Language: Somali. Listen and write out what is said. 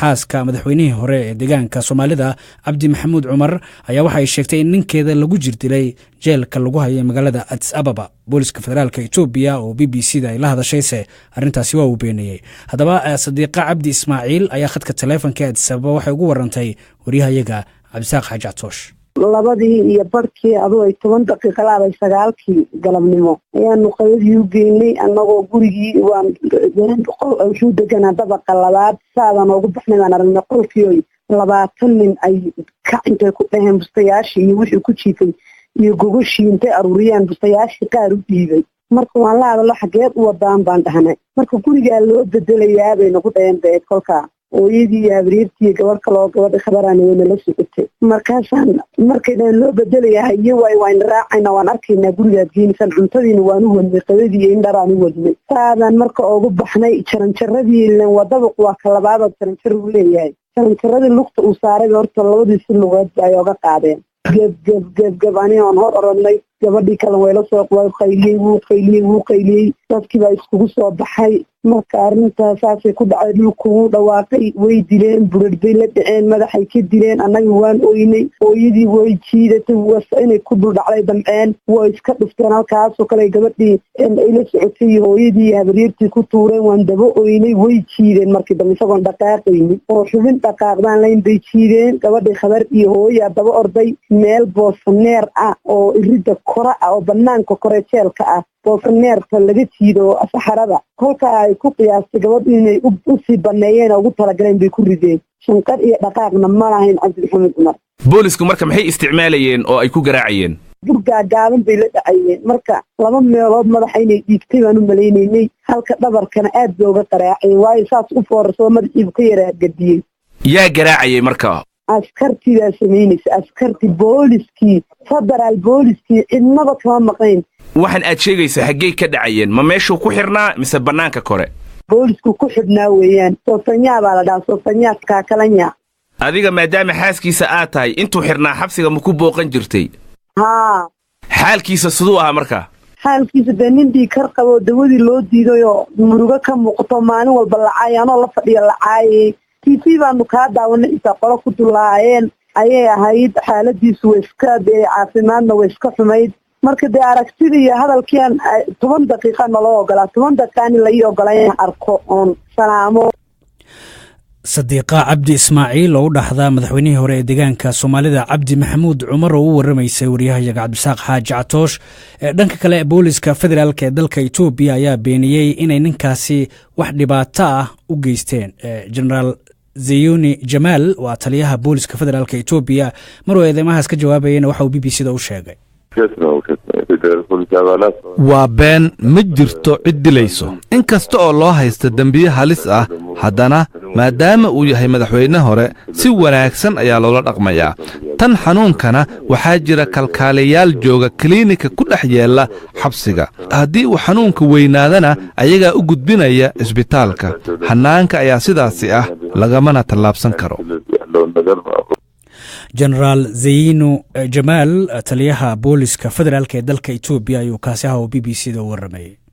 xaaska madaxweynihii hore ee deegaanka Soomaalida Cabdi Maxamuud Cumar ayaa waxa ay sheegtay in ninkeeda lagu jirdilay jeelka lagu hayay magaalada Addis Ababa. booliska federaalka Itoobiya oo BBC-da ay la hadashayse arrintaasi waa uu beeniyay. Haddaba Sadiiqa Cabdi Ismaaciil ayaa khadka taleefanka Addis Ababa waxay ugu warantay wariyahayaga Cabdisaaq Xaaji Catoosh. labadii iyo barkii adoo ay 10 daqiiqo laabay 9kii galabnimo ayaanu qaybadii u geynay annagoo gurigii waan wuxuu deganaa dabaqa labaad saadan ugu baxnay aan aragnay qolkii 20 nin ay ka intay ku dhaheen bustayaashii iyo wixii ku jiifay iyo gogoshii intay aruuriyaan bustayaashii qaar u dhiibay marka waan la hadlo xageed u wadaan baan dhahnay marka guriga loo bedelayaa bay nagu dhaheen beed kolka ooyadii abriirtii gabar kale gabadha khabaraan weyn la socotay markaasaan markayna loo bedelayaa iyo waan raacayna waan arkaynaa guriga geenisan cuntadiina waan u wadnay qadadii in dharaan u wadnay saadan marka ugu baxnay jaranjaradii wadada waa ka labaad jaranjar u leeyahay jaranjaradii lugta uu saaray horta labadiisa lugood ay uga qaadeen gab aan hor oranay gabadhii kale way la soo qayliyay dadkii baa iskugu soo baxay marka arrintaasay ku dhacay dhulku dhawaaqay way dileen buradbay la dhaceen madaxay ka dileen annaga waan ooynay ooyadii way jiidatay inay ku dul dhacday damceen way iska dhufteen halkaasoo kale gabadhii ay la socotay hooyadii habaryartii ku tuureen waan daba ooynay way jiideen markii dambe isagoon dhaqaaqaynin oo xubin dhaqaaqdaan layn bay jiideen gabadhii khabar iyo hooyaa daba orday meel boosaneer ah oo irida kora ah oo banaanka kore jeelka ah boosaneerta laga jiido saxarada kolka ay ku qiyaastay gabadh inay u sii baneeyeen ugu talagaleen bay ku rideen shanqar iyo dhaqaaqna ma lahayn Cabdi Maxamuud Cumar. boolisku marka maxay isticmaalayeen oo ay ku garaacayeen burga gaaban bay la dhacayeen marka laba meelood madaxa inay dhiigtay baan u maleeynay halka dhabarkana aad bay uga qaraacay waayo saas u foorso madaxiibu ka yaraa gadiyay yaa garaacayay marka askartiga sameynaysa askarti booliskii federal booliskii cidnaba kama maqayn waxaan aad sheegaysaa xaggee ka dhacayeen ma meeshuu ku xirnaa mise banaanka kore boolisku ku xidhnaa weeyaan soosanyaa baa la dhahaa soosanyaa kaakalanya adiga maadaama xaaskiisa aad tahay intuu xirnaa xabsiga ma ku booqan jirtay haa xaalkiisa siduu ahaa marka xaalkiisa dee nin dhiig kar qabo dawadii loo diiday oo murugo ka muuqato maalin walba lacaay anoo la fadhiya lacaayay TV baanu kaa daawanay inta qolo ku dulaayeen ayay ahayd xaaladiisu way iska caafimaadna way iska xumayd marka dee aragtidii iyo hadalkiian 10 daqiiqa naloo ogolaa 10 daqiiqaani la ii ogolayn arko oon salaamo. Sadiiqa Cabdi Ismaaciil oo u dhaxda madaxweynihii hore ee deegaanka Soomaalida Cabdi Maxamuud Cumar oo u waramaysay wariyahayaga Cabdisaaq Xaaji Catoosh. Dhanka kale booliska federaalka ee dalka Itoobiya ayaa beeniyay inay ninkaasi wax dhibaato ah u geysteen. General Zeyuni Jamal waa taliyaha booliska federaalka Itoobiya maruu eedeymahaas ka jawaabayna waxa uu BBC-da u sheegay waa been ma jirto cid dilayso inkasta oo loo haysta dambiye halis ah haddana maadaama uu yahay madaxweyne hore si wanaagsan ayaa loola dhaqmayaa tan xanuunkana waxaa jira kalkaaliyaal jooga kliinika ku dhex yeela xabsiga haddii uu xanuunka weynaadana ayagaa u gudbinaya isbitaalka xanaanka ayaa sidaasi ah lagamana tallaabsan karo. General Zeyinu Jamal taliyaha booliska federaalka ee dalka Itoobiya ayuu kaasi ahaa oo BBC-da u waramayay.